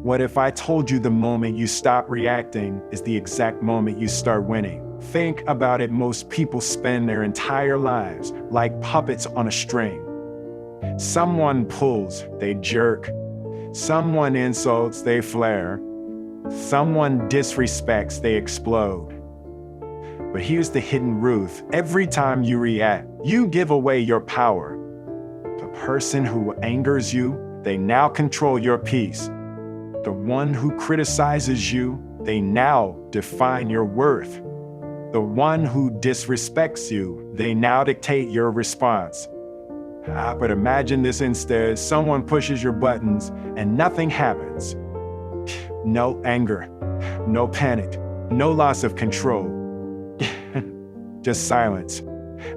What if I told you the moment you stop reacting is the exact moment you start winning? Think about it. Most people spend their entire lives like puppets on a string. Someone pulls, they jerk. Someone insults, they flare. Someone disrespects, they explode. But here's the hidden truth. Every time you react, you give away your power. The person who angers you, they now control your peace. The one who criticizes you, they now define your worth. The one who disrespects you, they now dictate your response. But imagine this instead. Someone pushes your buttons and nothing happens. No anger, no panic, no loss of control. Just silence.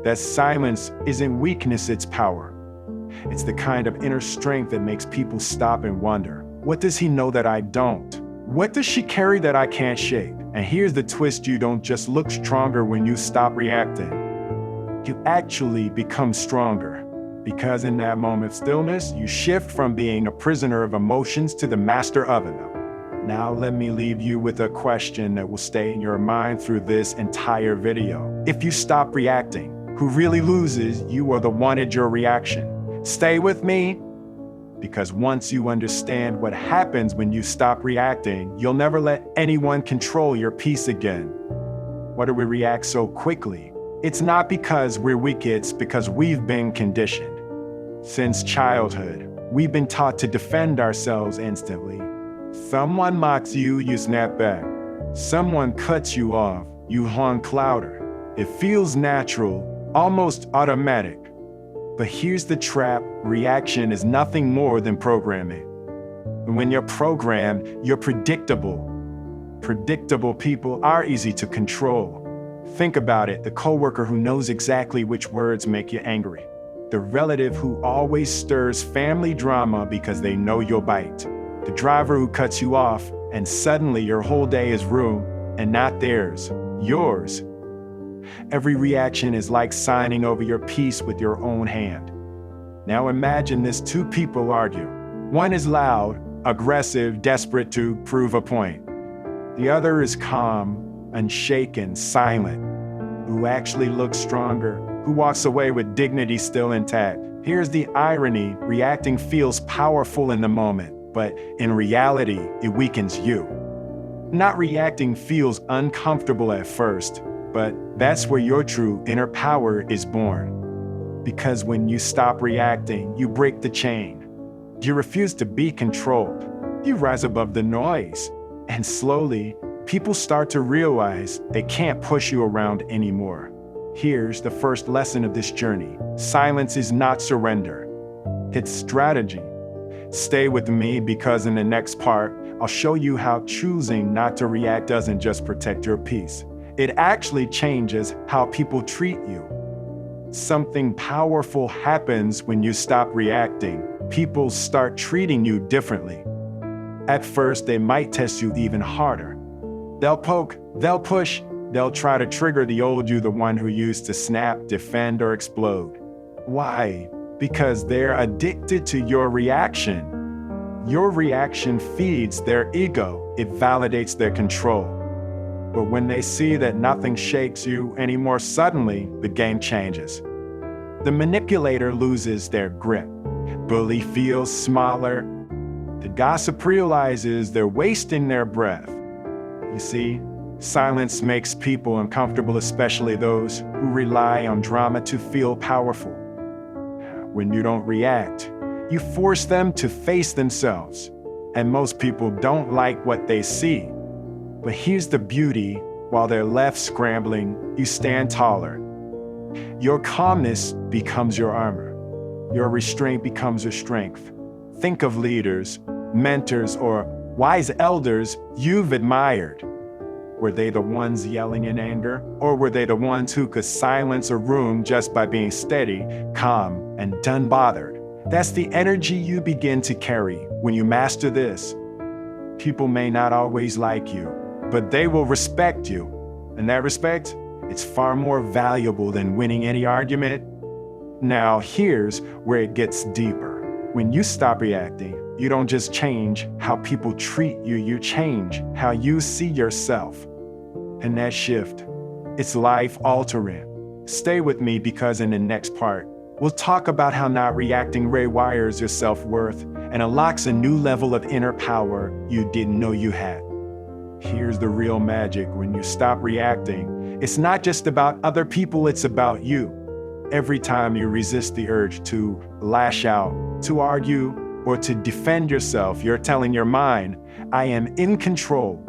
That silence isn't weakness, it's power. It's the kind of inner strength that makes people stop and wonder, what does he know that I don't? What does she carry that I can't shake? And here's the twist: you don't just look stronger when you stop reacting. You actually become stronger. Because in that moment of stillness, you shift from being a prisoner of emotions to the master of them. Now let me leave you with a question that will stay in your mind through this entire video. If you stop reacting, who really loses? You or the one at your reaction? Stay with me, because once you understand what happens when you stop reacting, you'll never let anyone control your peace again. Why do we react so quickly? It's not because we're weak, it's because we've been conditioned. Since childhood, we've been taught to defend ourselves instantly. Someone mocks you, you snap back. Someone cuts you off, you honk louder. It feels natural, almost automatic. But here's the trap: reaction is nothing more than programming. When you're programmed, you're predictable. Predictable people are easy to control. Think about it: the coworker who knows exactly which words make you angry. The relative who always stirs family drama because they know you'll bite. The driver who cuts you off and suddenly your whole day is ruined, and not theirs, yours. Every reaction is like signing over your peace with your own hand. Now imagine this: two people argue. One is loud, aggressive, desperate to prove a point. The other is calm, unshaken, silent, who actually looks stronger, who walks away with dignity still intact. Here's the irony: reacting feels powerful in the moment, but in reality, it weakens you. Not reacting feels uncomfortable at first, but that's where your true inner power is born. Because when you stop reacting, you break the chain. You refuse to be controlled. You rise above the noise. And slowly, people start to realize they can't push you around anymore. Here's the first lesson of this journey: silence is not surrender, it's strategy. Stay with me, because in the next part, I'll show you how choosing not to react doesn't just protect your peace. It actually changes how people treat you. Something powerful happens when you stop reacting. People start treating you differently. At first, they might test you even harder. They'll poke, they'll push, they'll try to trigger the old you, the one who used to snap, defend, or explode. Why? Because they're addicted to your reaction. Your reaction feeds their ego. It validates their control. But when they see that nothing shakes you anymore, suddenly the game changes. The manipulator loses their grip. Bully feels smaller. The gossip realizes they're wasting their breath. You see, silence makes people uncomfortable, especially those who rely on drama to feel powerful. When you don't react, you force them to face themselves. And most people don't like what they see. But here's the beauty: while they're left scrambling, you stand taller. Your calmness becomes your armor. Your restraint becomes your strength. Think of leaders, mentors, or wise elders you've admired. Were they the ones yelling in anger? Or were they the ones who could silence a room just by being steady, calm, and unbothered? That's the energy you begin to carry when you master this. People may not always like you, but they will respect you. And that respect, it's far more valuable than winning any argument. Now, here's where it gets deeper. When you stop reacting, You don't just change how people treat you, you change how you see yourself. And that shift, it's life altering. Stay with me because in the next part, we'll talk about how not reacting rewires your self-worth and unlocks a new level of inner power you didn't know you had. Here's the real magic: when you stop reacting, it's not just about other people, it's about you. Every time you resist the urge to lash out, to argue, or to defend yourself, you're telling your mind, I am in control.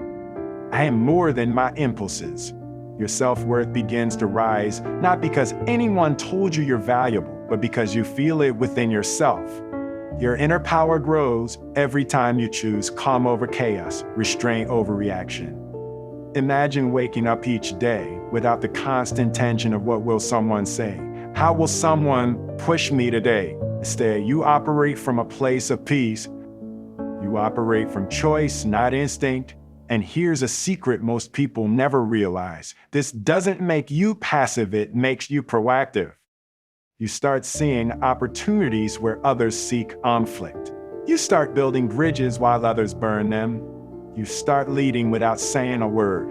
I am more than my impulses. Your self-worth begins to rise, not because anyone told you you're valuable, but because you feel it within yourself. Your inner power grows every time you choose calm over chaos, restraint over reaction. Imagine waking up each day without the constant tension of what will someone say? How will someone push me today? Instead, you operate from a place of peace. You operate from choice, not instinct. And here's a secret most people never realize. This doesn't make you passive, it makes you proactive. You start seeing opportunities where others seek conflict. You start building bridges while others burn them. You start leading without saying a word.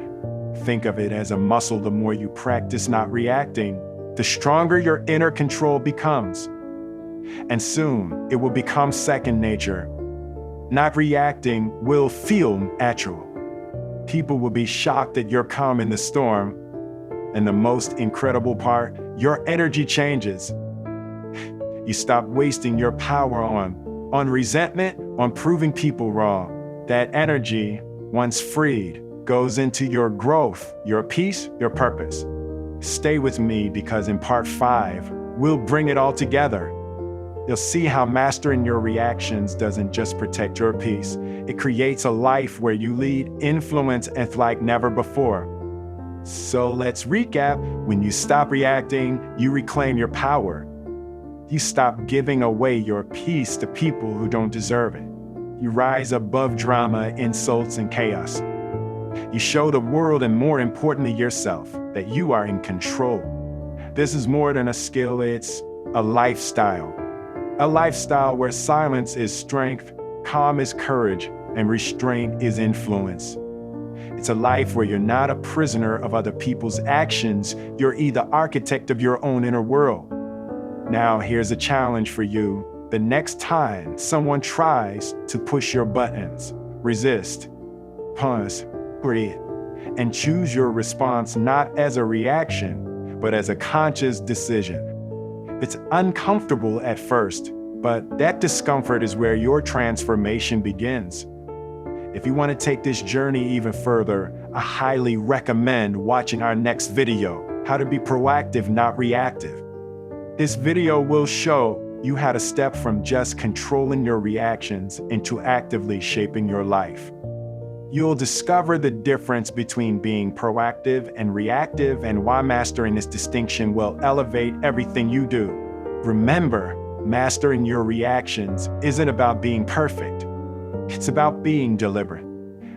Think of it as a muscle. The more you practice not reacting, the stronger your inner control becomes. And soon, it will become second nature. Not reacting will feel natural. People will be shocked that you're calm in the storm. And the most incredible part, your energy changes. You stop wasting your power on resentment, on proving people wrong. That energy, once freed, goes into your growth, your peace, your purpose. Stay with me because in part 5, we'll bring it all together. You'll see how mastering your reactions doesn't just protect your peace. It creates a life where you lead, influence, and like never before. So let's recap. When you stop reacting, you reclaim your power. You stop giving away your peace to people who don't deserve it. You rise above drama, insults, and chaos. You show the world, and more importantly yourself, that you are in control. This is more than a skill, it's a lifestyle. A lifestyle where silence is strength, calm is courage, and restraint is influence. It's a life where you're not a prisoner of other people's actions, you're the architect of your own inner world. Now, here's a challenge for you. The next time someone tries to push your buttons, resist, pause, breathe, and choose your response not as a reaction, but as a conscious decision. It's uncomfortable at first, but that discomfort is where your transformation begins. If you want to take this journey even further, I highly recommend watching our next video, How to Be Proactive, Not Reactive. This video will show you how to step from just controlling your reactions into actively shaping your life. You'll discover the difference between being proactive and reactive and why mastering this distinction will elevate everything you do. Remember, mastering your reactions isn't about being perfect. It's about being deliberate.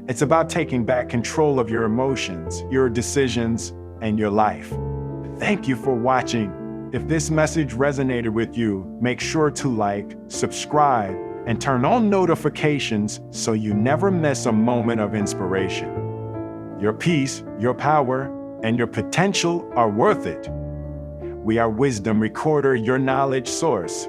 It's about taking back control of your emotions, your decisions, and your life. Thank you for watching. If this message resonated with you, make sure to like, subscribe, and turn on notifications so you never miss a moment of inspiration. Your peace, your power, and your potential are worth it. We are Wisdom Recorder, your knowledge source.